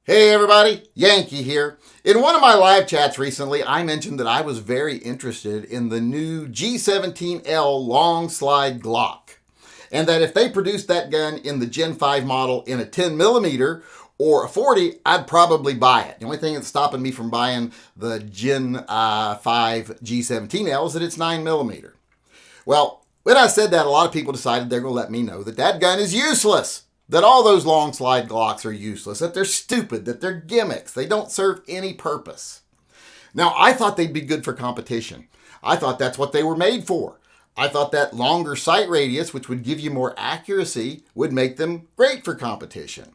Hey everybody, Yankee here. In one of my live chats recently, I mentioned that I was very interested in the new G17L Longslide Glock, and that if they produced that gun in the Gen 5 model in a 10mm or a 40, I'd probably buy it. The only thing that's stopping me from buying the Gen 5 G17L is that it's 9mm. Well, when I said that, a lot of people decided they're going to let me know that that gun is useless. That all those long slide Glocks are useless, that they're stupid, that they're gimmicks, they don't serve any purpose. Now, I thought they'd be good for competition. I thought that's what they were made for. I thought that longer sight radius, which would give you more accuracy, would make them great for competition.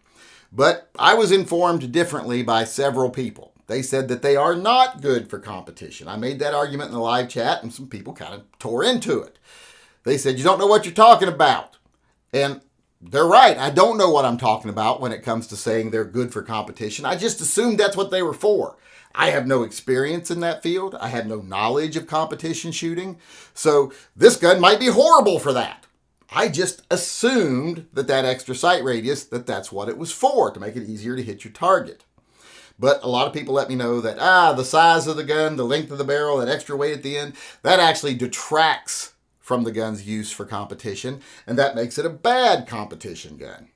But I was informed differently by several people. They said that they are not good for competition. I made that argument in the live chat, and some people kind of tore into it. They said, you don't know what you're talking about. And they're right. I don't know what I'm talking about when it comes to saying they're good for competition. I just assumed that's what they were for. I have no experience in that field. I have no knowledge of competition shooting. So this gun might be horrible for that. I just assumed that extra sight radius, that's what it was for, to make it easier to hit your target. But a lot of people let me know that, the size of the gun, the length of the barrel, that extra weight at the end, that actually detracts from the gun's use for competition, and that makes it a bad competition gun.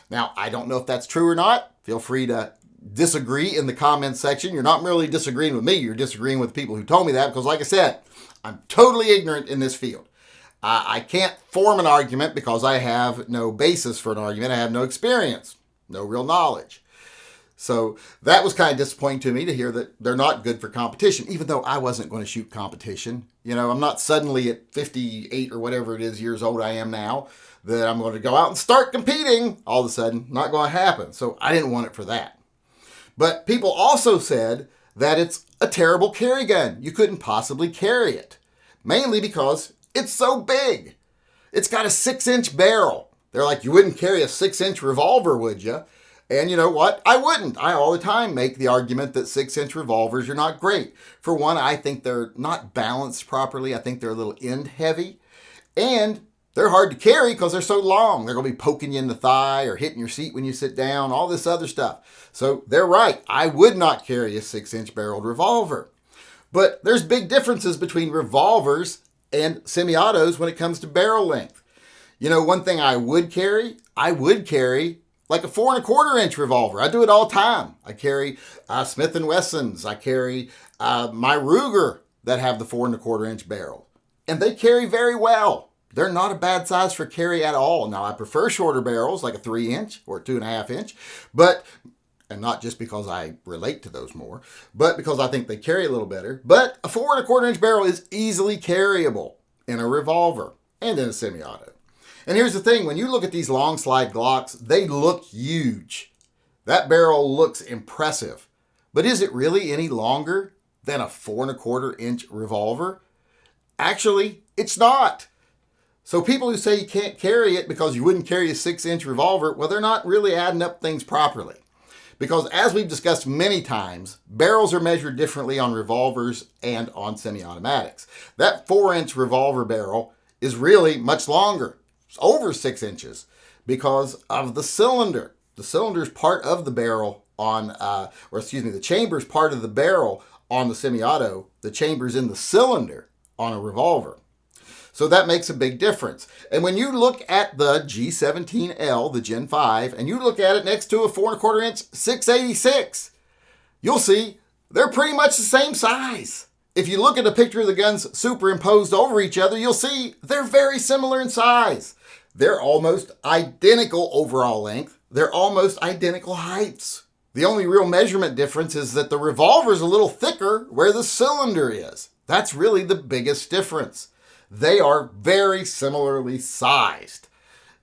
Now, I don't know if that's true or not. Feel free to disagree in the comments section. You're not merely disagreeing with me, you're disagreeing with people who told me that, because like I said, I'm totally ignorant in this field. I can't form an argument because I have no basis for an argument. I have no experience, no real knowledge. So that was kind of disappointing to me to hear that they're not good for competition, even though I wasn't going to shoot competition. You know, I'm not suddenly at 58 or whatever it is years old I am now that I'm going to go out and start competing all of a sudden. Not going to happen. So I didn't want it for that. But people also said that it's a terrible carry gun. You couldn't possibly carry it, mainly because it's so big. It's got a 6-inch barrel. They're like, you wouldn't carry a 6-inch revolver, would you? And you know what? I wouldn't. I all the time make the argument that 6-inch revolvers are not great. For one, I think they're not balanced properly. I think they're a little end heavy. And they're hard to carry because they're so long. They're going to be poking you in the thigh or hitting your seat when you sit down, all this other stuff. So they're right. I would not carry a 6-inch barreled revolver. But there's big differences between revolvers and semi-autos when it comes to barrel length. You know, one thing I would carry like a 4 1/4 inch revolver. I do it all the time. I carry Smith & Wessons. I carry my Ruger that have the 4 1/4 inch barrel. And they carry very well. They're not a bad size for carry at all. Now, I prefer shorter barrels like a 3-inch or a 2.5 inch, and not just because I relate to those more, but because I think they carry a little better. But a 4 1/4 inch barrel is easily carryable in a revolver and in a semi-auto. And here's the thing, when you look at these long slide Glocks, they look huge. That barrel looks impressive. But is it really any longer than a 4 1/4 inch revolver? Actually, it's not. So people who say you can't carry it because you wouldn't carry a 6-inch revolver, well, they're not really adding up things properly. Because as we've discussed many times, barrels are measured differently on revolvers and on semi-automatics. That 4-inch revolver barrel is really much longer. Over 6 inches because of the cylinder. The cylinder is part of the barrel the chamber is part of the barrel on the semi-auto. The chamber's in the cylinder on a revolver. So that makes a big difference. And when you look at the G17L, the Gen 5, and you look at it next to a 4 1/4 inch 686, you'll see they're pretty much the same size. If you look at a picture of the guns superimposed over each other, you'll see they're very similar in size. They're almost identical overall length. They're almost identical heights. The only real measurement difference is that the revolver's a little thicker where the cylinder is. That's really the biggest difference. They are very similarly sized.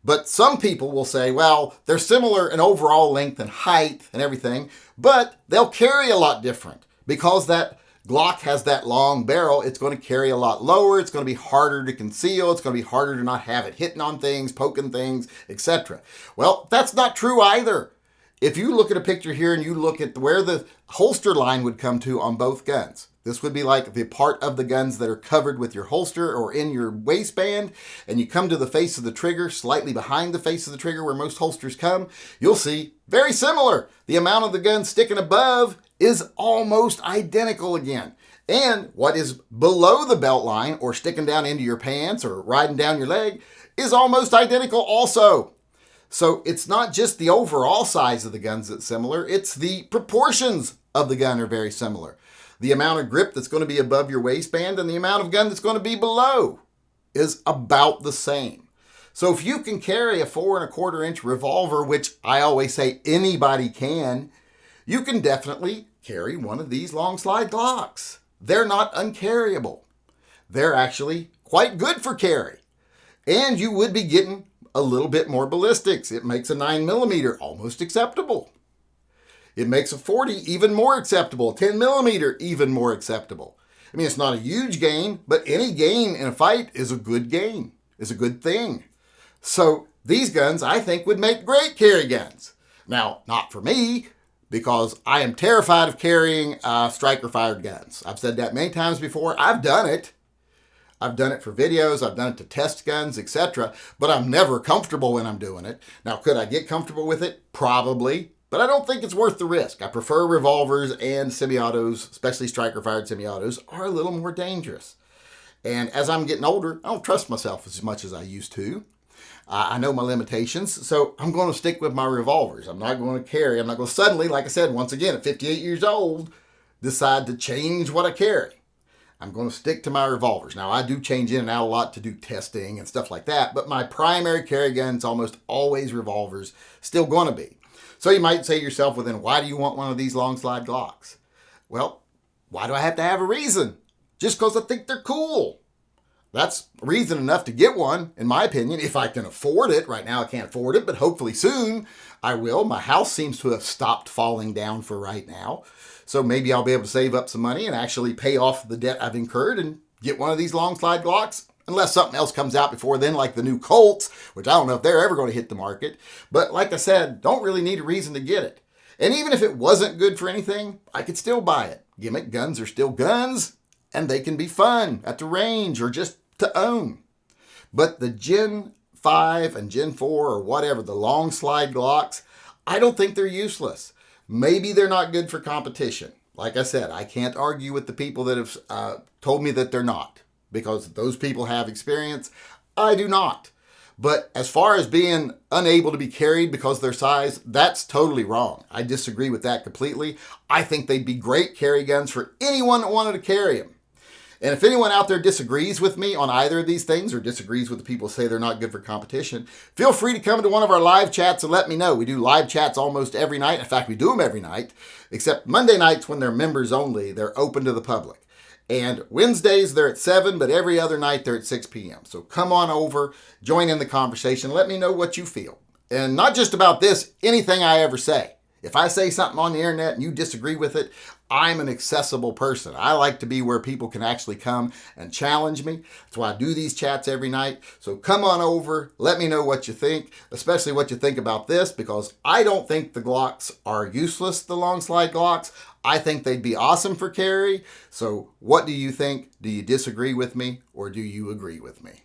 But some people will say, well, they're similar in overall length and height and everything, but they'll carry a lot different because that Glock has that long barrel. It's going to carry a lot lower. It's going to be harder to conceal. It's going to be harder to not have it hitting on things, poking things, etc. Well, that's not true either. if you look at a picture here and you look at where the holster line would come to on both guns, this would be like the part of the guns that are covered with your holster or in your waistband, and you come to the face of the trigger, slightly behind the face of the trigger where most holsters come, you'll see very similar. The amount of the gun sticking above is almost identical again. And what is below the belt line or sticking down into your pants or riding down your leg is almost identical also. So it's not just the overall size of the guns that's similar, it's the proportions of the gun are very similar. The amount of grip that's going to be above your waistband and the amount of gun that's going to be below is about the same. So if you can carry a 4 1/4 inch revolver, which I always say anybody can, you can definitely carry one of these Longslide Glocks. They're not uncarryable. They're actually quite good for carry. And you would be getting a little bit more ballistics. It makes a 9mm almost acceptable. It makes a 40 even more acceptable, 10mm even more acceptable. I mean, it's not a huge gain, but any gain in a fight is a good gain, is a good thing. So these guns, I think, would make great carry guns. Now, not for me, because I am terrified of carrying striker-fired guns. I've said that many times before. I've done it. I've done it for videos, I've done it to test guns, etc. But I'm never comfortable when I'm doing it. Now, could I get comfortable with it? Probably. But I don't think it's worth the risk. I prefer revolvers, and semi-autos, especially striker-fired semi-autos, are a little more dangerous. And as I'm getting older, I don't trust myself as much as I used to. I know my limitations, so I'm going to stick with my revolvers. I'm not going to carry. I'm not going to suddenly, like I said, once again, at 58 years old, decide to change what I carry. I'm going to stick to my revolvers. Now, I do change in and out a lot to do testing and stuff like that, but my primary carry gun's almost always revolvers, still going to be. So you might say to yourself, well, then why do you want one of these Longslide Glocks? Well, why do I have to have a reason? Just because I think they're cool. That's reason enough to get one, in my opinion, if I can afford it. Right now I can't afford it, but hopefully soon I will. My house seems to have stopped falling down for right now. So maybe I'll be able to save up some money and actually pay off the debt I've incurred and get one of these Longslide Glocks. Unless something else comes out before then, like the new Colts, which I don't know if they're ever going to hit the market. But like I said, don't really need a reason to get it. And even if it wasn't good for anything, I could still buy it. Gimmick guns are still guns, and they can be fun at the range or just to own. But the Gen 5 and Gen 4 or whatever, the Longslide Glocks, I don't think they're useless. Maybe they're not good for competition. Like I said, I can't argue with the people that have told me that they're not, because those people have experience. I do not. But as far as being unable to be carried because of their size, that's totally wrong. I disagree with that completely. I think they'd be great carry guns for anyone that wanted to carry them. And if anyone out there disagrees with me on either of these things or disagrees with the people who say they're not good for competition, feel free to come to one of our live chats and let me know. We do live chats almost every night. In fact, we do them every night, except Monday nights when they're members only. They're open to the public. And Wednesdays, they're at 7, but every other night, they're at 6 p.m. So come on over, join in the conversation, let me know what you feel. And not just about this, anything I ever say. If I say something on the internet and you disagree with it, I'm an accessible person. I like to be where people can actually come and challenge me. That's why I do these chats every night. So come on over, let me know what you think, especially what you think about this, because I don't think the Glocks are useless, the Longslide Glocks. I think they'd be awesome for carry. So what do you think? Do you disagree with me or do you agree with me?